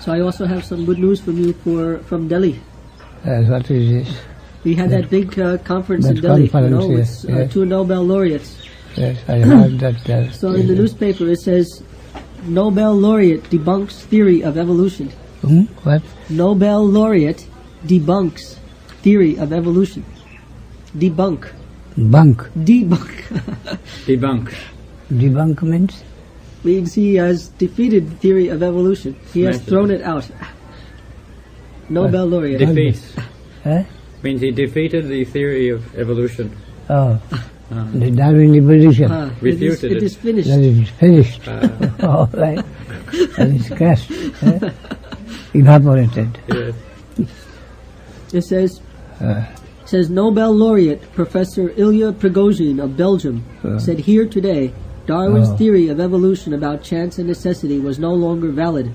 So I also have some good news from you from Delhi. What is this? We had that big conference in Delhi, yes, with yes. 2 Nobel laureates. Yes, I heard that. So in the newspaper it says, Nobel laureate debunks theory of evolution. What? Nobel laureate debunks theory of evolution. Debunk. Bunk. Debunk. Debunk. Debunk means? Means he has defeated the theory of evolution. He has thrown it out. Nobel laureate. Defeat. Means he defeated the theory of evolution. Oh, the Darwin evolution. Refuted it is finished. That is finished. All right. That is crushed. Evaporated. Yes. It says Nobel laureate Professor Ilya Prigozhin of Belgium said here today, Darwin's theory of evolution about chance and necessity was no longer valid.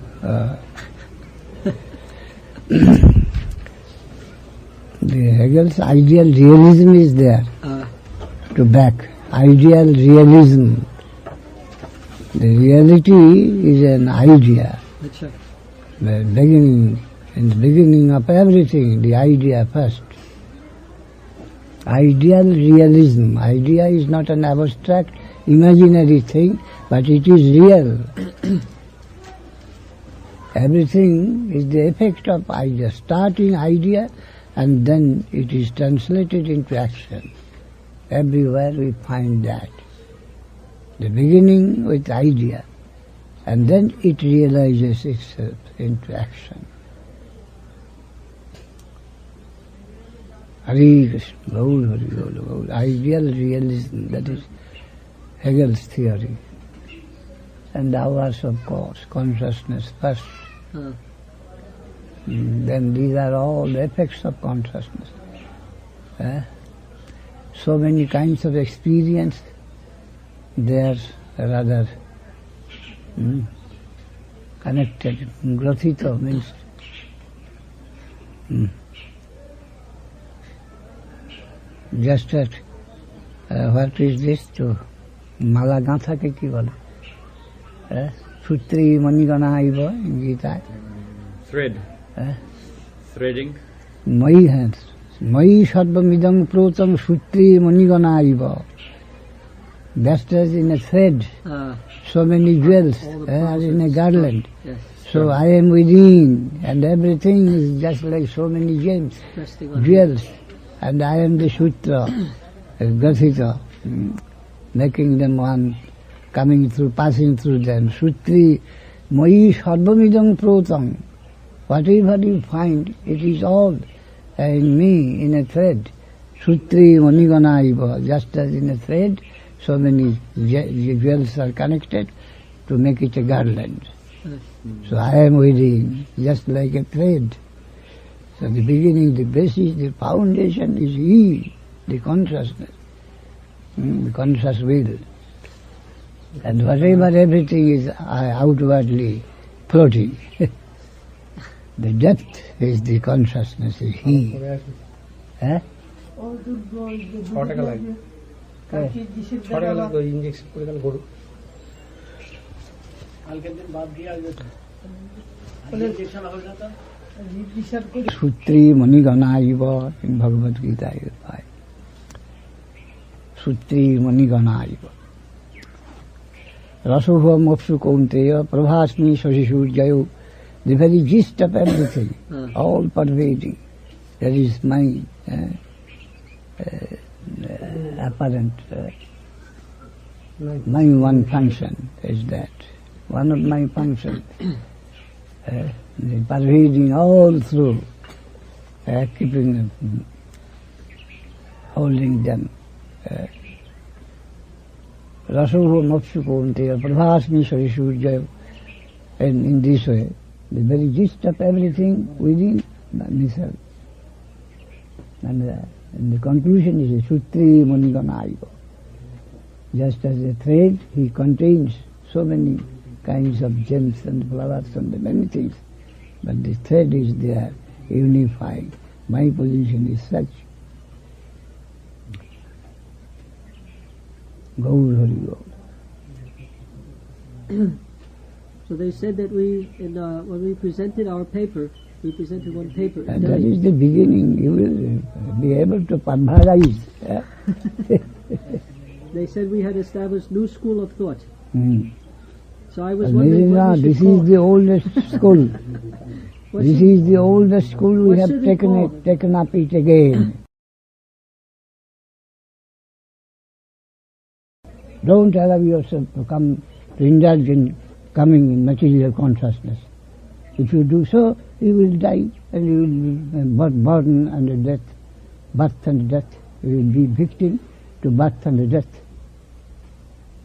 The Hegel's ideal realism is there to back. Ideal realism. The reality is an idea. That's right. In the beginning of everything, the idea first. Ideal realism. Idea is not an abstract, imaginary thing, but it is real. Everything is the effect of idea. Starting idea, and then it is translated into action. Everywhere we find that. The beginning with idea, and then it realizes itself into action. Hare Krishna, Gaur Hari Gaur, Gaur. Ideal realism, that is Hegel's theory. And ours, of course, consciousness first. Then these are all the effects of consciousness. So many kinds of experience, they are rather connected. Grathito means just that, what is this to Mala Gantha ke ki bole? Sutri Manigana Aiva in Gita. Thread. Threading. Mai hands. Mai Sarvamidam Protam Sutri Manigana Aiva. Just as in a thread, so many jewels are in a garland. Yes. So I am within, and everything is just like so many gems, jewels, and I am the Sutra, Gathita, making them one, coming through, passing through them. Sutri, Mai Sarvamidam Protam. Whatever you find, it is all in me, in a thread. Sutri Manigana Iva, just as in a thread, so many jewels are connected to make it a garland. So I am within, just like a thread. So the beginning, the basis, the foundation is He, the consciousness, the conscious will. And whatever everything is outwardly floating. The depth is the consciousness, is He. Sutri Manigana Iva in Bhagavat Gita you find. Sutri Manigana Iva. Rasubha Mopsu Kaunteya Prabhasmi Sashishu Jayu. The very gist of everything, all pervading. That is my apparent, my one function is that. One of my functions, the pervading all through, keeping them, holding them. Rasura Mopsukunteya Prabhasmi Sarisujaya. And in this way, the very gist of everything within myself. And the conclusion is a Sutri Manigana Iva. Just as a thread, he contains so many kinds of gems and flowers and many things. But the thread is there, unified. My position is such. Gaur Hari Gaur. So they said that when we presented our paper, we presented one paper. And that is the beginning. You will be able to pulverize. They said we had established new school of thought. So I was Amazing, wondering what we this should call is the oldest school. This is the oldest school. We have taken up it again. Don't allow yourself to indulge in coming in material consciousness. If you do so, you will die and you will be burden under death, birth and death. You will be victim to birth and death.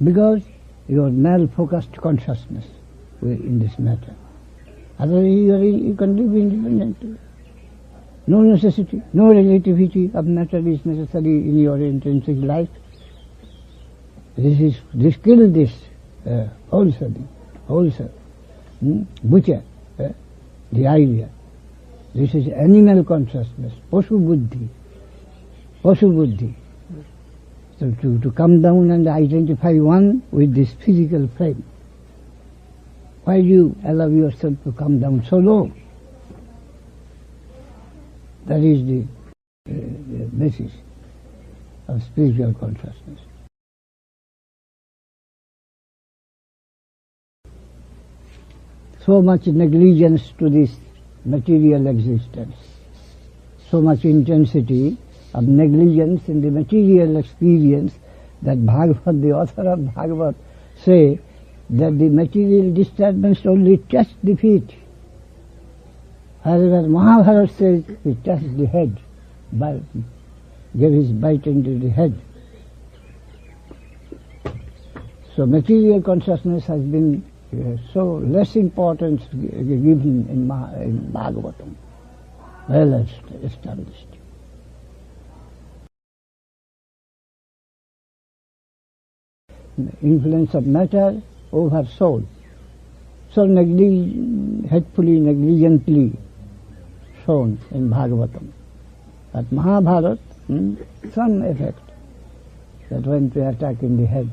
Because you are mal-focused consciousness in this matter. Otherwise you can live independently. No necessity, no relativity of matter is necessary in your intrinsic life. This kill this wholesome, butcher, the idea. This is animal consciousness, Pashu Buddhi. So to come down and identify one with this physical frame. Why do you allow yourself to come down so low? That is the basis of spiritual consciousness. So much negligence to this material existence, so much intensity of negligence in the material experience that Bhagavat, the author of Bhagavat, say that the material disturbance only touched the feet. However, Maharaja says he touched the head, gave his bite into the head. So material consciousness has been so less importance given in Bhagavatam, well established. Influence of matter over soul, so hatefully, negligently shown in Bhagavatam. But Mahabharata, some effect that went to attack in the head.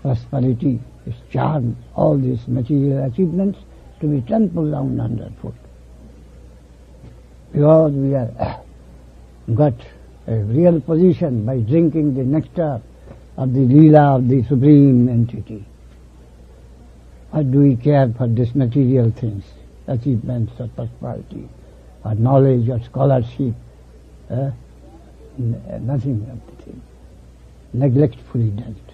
Prosperity, its charm, all these material achievements to be trampled down underfoot. Because we have got a real position by drinking the nectar of the Leela of the Supreme Entity. What do we care for these material things, achievements or prosperity, or knowledge or scholarship? Nothing of the thing. Neglectfully done it.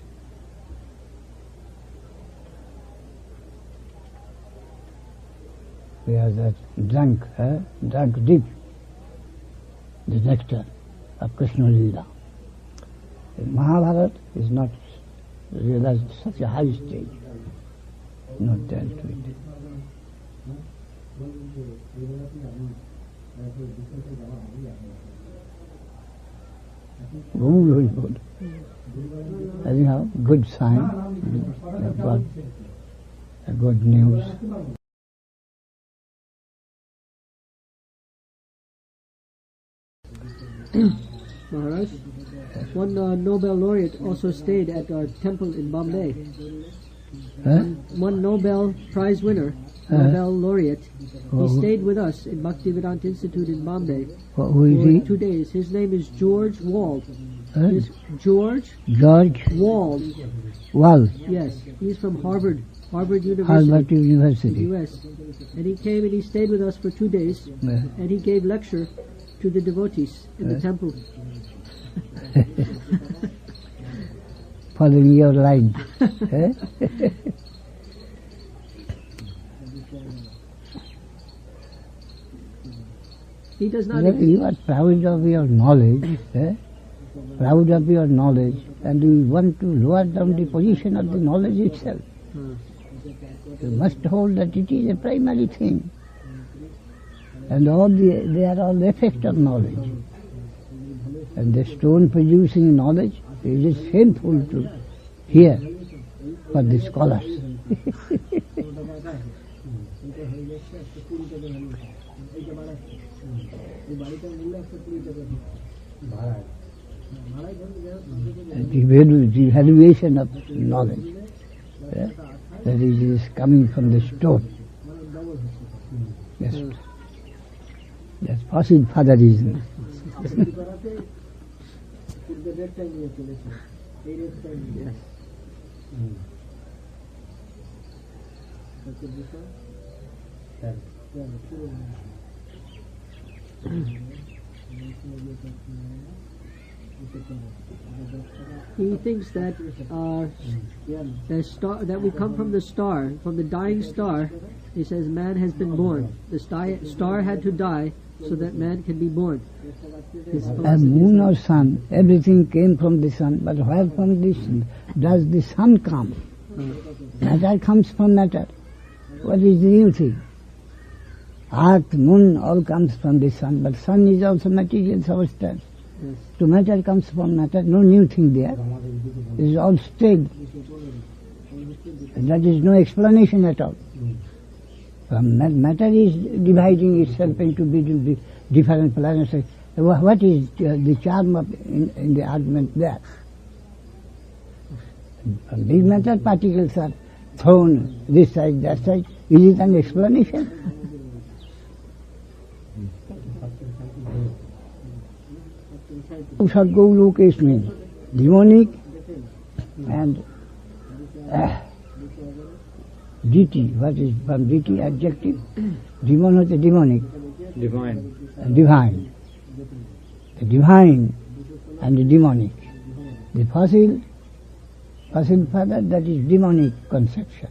We have that drunk deep the nectar of Krishna Leela. Mahabharata is not realized such a high stage, not dealt with. Very good. Anyhow, good sign. You've got a good news. Maharaj, one Nobel laureate also stayed at our temple in Bombay. One Nobel Prize winner, Nobel laureate, he stayed with us in Bhakti Vedanta Institute in Bombay for 2 days. His name is George Wald. George Wald. Wald. Yes, he's from Harvard University. Harvard University. U.S. And he came and he stayed with us for 2 days, and he gave lecture to the devotees in the temple. Following your line. He does not. You are proud of your knowledge, proud of your knowledge, and you want to lower down the position of the knowledge itself. You must hold that it is a primary thing. And they are all the effect of knowledge. And the stone producing knowledge, it is shameful to hear for the scholars. The evaluation of knowledge. That is coming from the stone. Yes. That's possible fatherism. He thinks that the star, that we come from the star, from the dying star. He says man has been born. The star had to die so that man can be born. A moon or sun, everything came from the sun, but where from this does the sun come? Matter comes from matter. What is the new thing? Earth, moon, all comes from the sun, but sun is also material substance. Yes. So matter comes from matter, no new thing there. It is all stayed. That is no explanation at all. Matter is dividing itself into different planets. What is the charm of in the argument there? Big matter particles are thrown this side, that side. Is it an explanation? Sadguru means demonic and deity. What is from deity adjective? Demon is demonic. Divine. Divine. The divine and the demonic. The fossil father, that is demonic conception.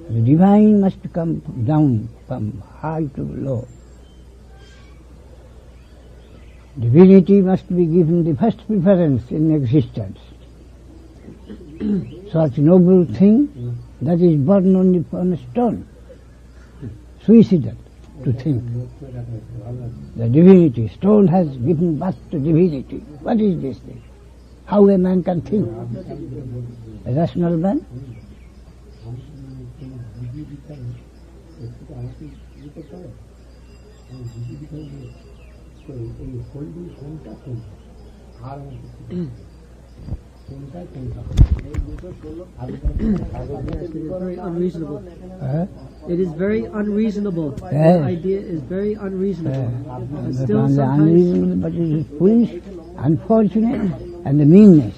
The divine must come down from high to low. Divinity must be given the first preference in existence. Such noble thing that is born only on a stone. Suicidal to think. The divinity, stone has given birth to divinity. What is this thing? How a man can think? A rational man? It is very unreasonable. It is very unreasonable. The Yes. idea is very unreasonable. But Not still only sometimes unreasonable, but it is foolish, unfortunate, and the meanness.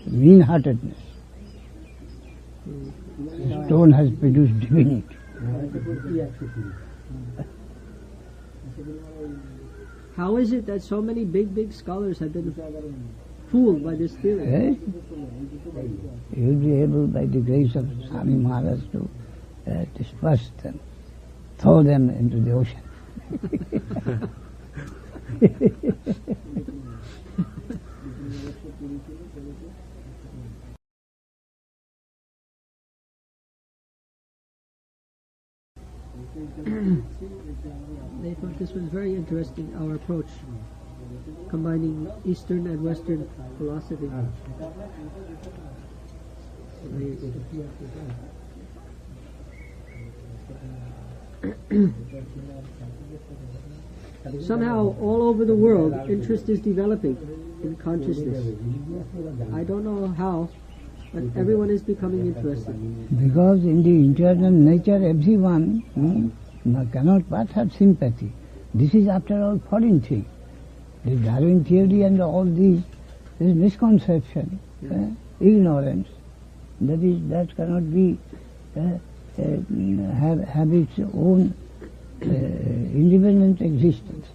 Mean-heartedness. Stone has produced divinity. how is it that so many big scholars have been fooled by this theory? Yes? You will be able, by the grace of Swami Maharaj, to disperse them, throw them into the ocean. They thought this was very interesting, our approach, combining Eastern and Western philosophy. Somehow, all over the world, interest is developing in consciousness. I don't know how, but everyone is becoming interested. Because in the internal nature, everyone cannot but have sympathy. This is, after all, foreign thing. The Darwin theory and all these is misconception, ignorance. That cannot be have its own independent existence.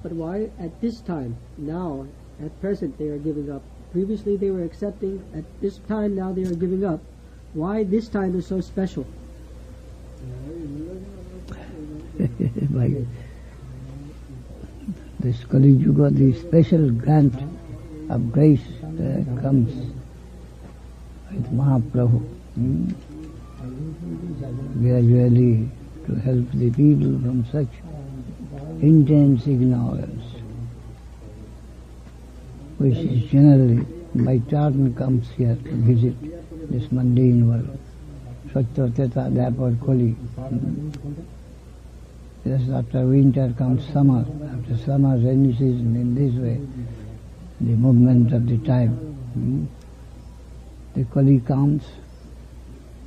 But why at this time, now, at present, they are giving up? Previously they were accepting, at this time now they are giving up. Why this time is so special? By this Kali Yuga, the special grant of grace comes with Mahaprabhu, gradually to help the people from such intense ignorance, which is generally by turn comes here to visit this mundane world. Satya, Teta, Dapur, Koli. Just after winter comes summer. After summer, rainy season, in this way, the movement of the time. The Kali comes,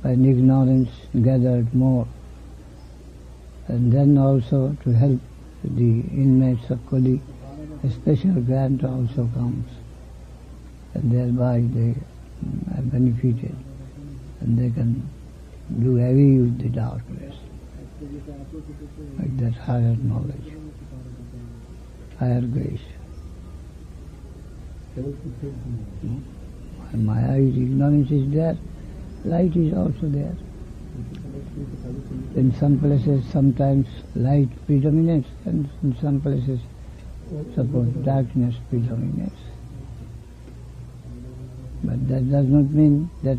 and ignorance gathered more. And then also to help the inmates of Kali, a special grant also comes. And thereby they are benefited. And they can do away with the darkness. Like that higher knowledge, higher grace. And Maya is ignorance is there, light is also there. In some places sometimes light predominates, and in some places suppose darkness predominates. But that does not mean that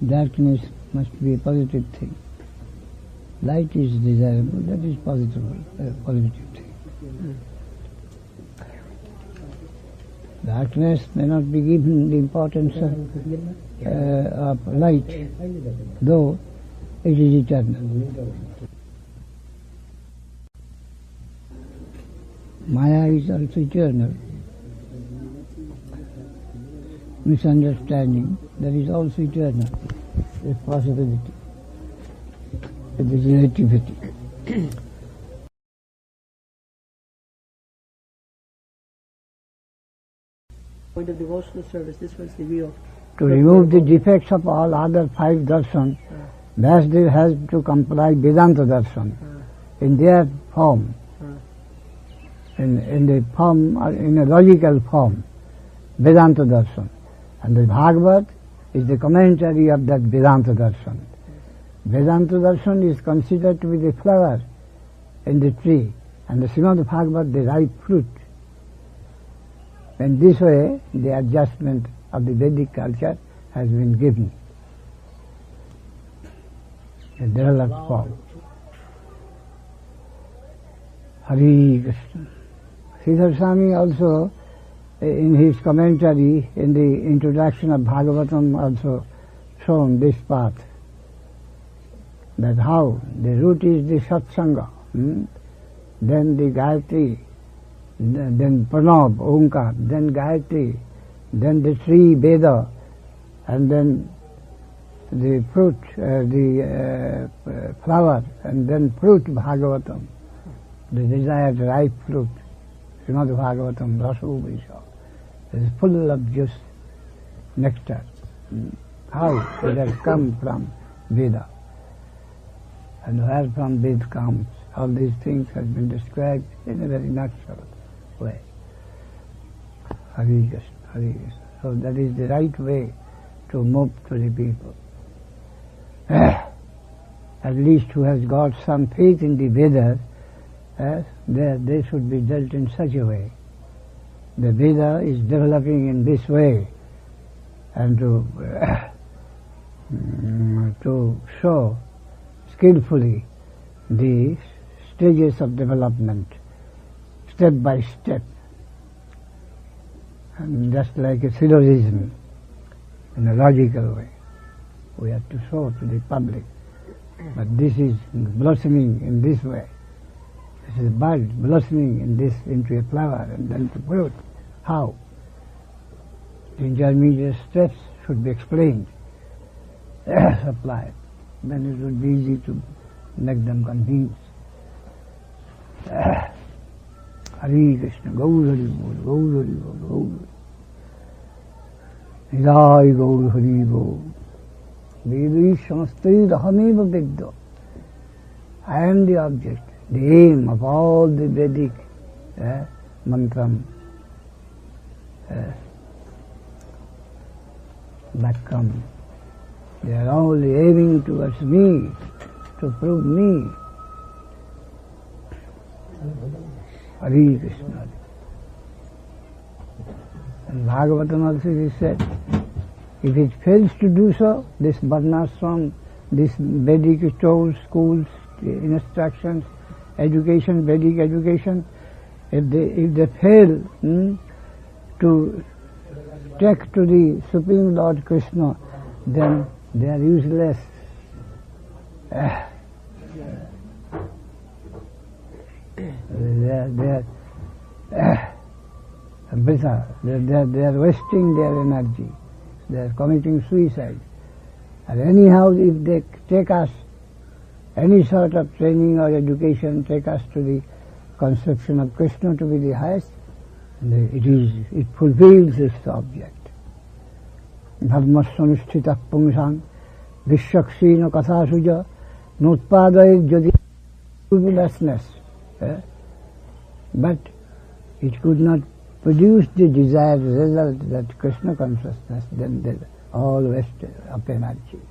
darkness must be a positive thing. Light is desirable, that is positive thing. Darkness may not be given the importance of light, though it is eternal. Maya is also eternal. Misunderstanding, that is also eternal. A possibility. It is relativity. Point of devotional service, this was the real. To remove the defects of all other five darshan, Vyasadeva has to comply Vedanta darshan in their form, in the form, in a logical form, Vedanta darshan. And the Bhagavat is the commentary of that Vedanta darshan. Vedanta darshan is considered to be the flower in the tree, and the Srimad Bhagavat the ripe fruit. In this way, the adjustment of the Vedic culture has been given a developed form. Hare Krishna. Sridhara Swami also, in his commentary, in the introduction of Bhagavatam, also shown this path. That how the root is the satsanga, then the Gayatri, then Pranab, Omkar, then Gayatri, then the tree Veda, and then the fruit, the flower, and then fruit Bhagavatam, the desired ripe fruit, Srimad Bhagavatam, Rasubhisha, is full of juice, nectar. How it has come from Veda. And where from Veda comes, all these things have been described in a very natural way. Hare Krishna, Hare Krishna. So that is the right way to move to the people. At least who has got some faith in the Vedas, they should be dealt in such a way. The Veda is developing in this way, and to show skillfully the stages of development, step by step, and just like a syllogism in a logical way. We have to show to the public. But this is blossoming in this way. This is a bud blossoming in this into a flower and then to fruit. How? The intermediate steps should be explained, supplied. Then it would be easy to make them convinced. Hare Krishna, Gaur Hari Bol, Gaur Hari Bol, Gaur Hari. Jai Gaur Hari Bol. Vedi Shamastri Rahameva Vidya. I am the object, the aim of all the Vedic mantram that come. They are only aiming towards me, to prove me. Hare Krishna. And Bhagavatam also is said, if it fails to do so, this varnashram, this Vedic schools, instructions, education, Vedic education, if they fail to take to the Supreme Lord Krishna, then they are useless. they are wasting their energy. They are committing suicide. And anyhow, if they take us, any sort of training or education, take us to the conception of Krishna to be the highest, it fulfills its object. Dharmasyanusthitah pungsang vishaksina kathasuja notpadayet jadi frivolousness. But it could not produce the desired result, that Krishna consciousness, then they all waste of energy.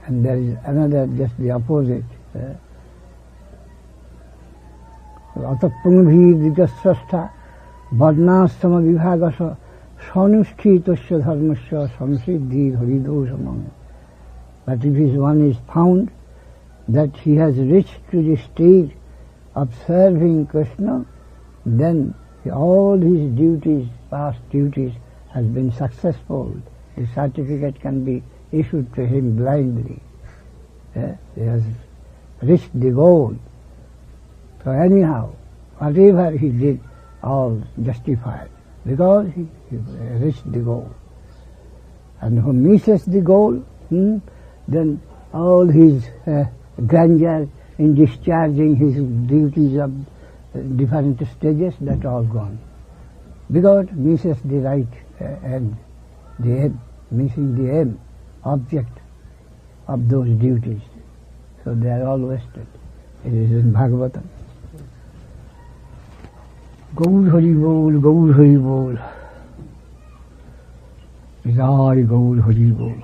And there is another, just the opposite. Atapunghi dijasrastha varnasthama vibhagasa sanusthitosya dharmasya samsiddhi haridoshamam. But if one is found that he has reached to the stage of serving Krishna, then all his duties, past duties, has been successful. The certificate can be issued to him blindly. He has reached the goal. So anyhow, whatever he did, all justified, because he reached the goal. And who misses the goal, then all his grandeur in discharging his duties of different stages, that all gone. Because misses the right end, the aim, missing the aim, object of those duties. So they are all wasted. It is in Bhagavatam. Gaur Hari Bol, Gaur Hari Bol. Jai Gaur Hari Bol.